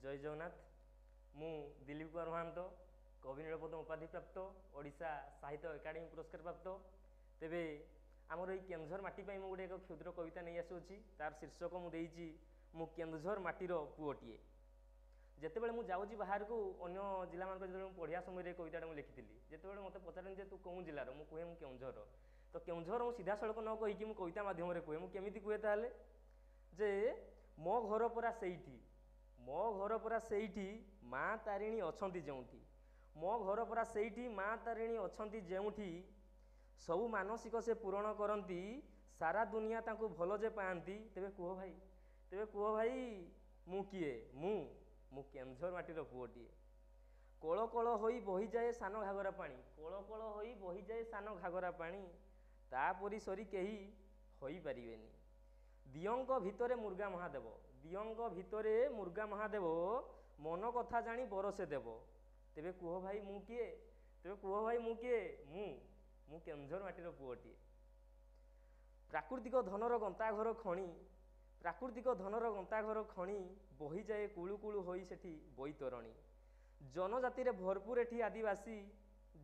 जय जगन्नाथ। मु दिलीप कुमार महांत कवि नीलपद्म उपाधि प्राप्त ओडिशा साहित्य एकाडेमी पुरस्कार प्राप्त। तेबे आमर ये केन्दुझर माटी मुझे गोटे एक क्षुद्र कविता नहीं आसुची तार शीर्षक मुझे मु केन्दुझर माटीर पुओटीए। जितेबाला मुझे जाऊँगी बाहर को अन्य जिला मान जो पढ़िया समय कविता मुझे लिखी जिते मत पचारे तू कौन जिलार मुझे कहे मुझे केन्दुझर तो केन्दुझर मुझे सीधा सड़क न कहीकि मुझे कविता मध्यम कहे मुझे केमी कहे ताले जे मो घर परा सेठी मो घर परा सेठी माँ तारिणी अछंती जोंठी मो घर परा सेठी माँ तारिणी अछंती जोंठी सबु मानसिक से पूरण करती सारा दुनिया तांको भल जे पाती। तेबे कह भाई मु किए मु केन्दुझर माटीर पुओटीए। कोल कोल होई बही जाए सान घागरा पानी कोल कोल होई बही जाए सान घागरा पानी तापरी सरी केही होई परिबेनी। दियंक भितरे मुर्गा महादेव दियंक भितरे मुर्गा महादेव मन कथा जानी बरसे देव। तेबे कह भाई मु किए तेबे कह भाई मु किए मु केन्दुझर माटीर पुओटीए। प्राकृतिक धनर गंताघर खणी प्राकृतिक धनर गंताघर खणी बही जाए कुलु कुलु होई सेठी बैतरणी। जनजाति रे भरपूर एठी आदिवासी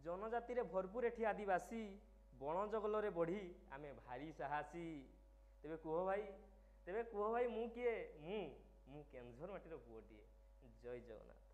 जनजाति रे भरपूर एठी आदिवासी बण जंगल रे बढ़ी आमे भारी साहसी। तेबे कह भाई मु किए मु केन्दुझर माटीर पुओटीए। जय जगन्नाथ।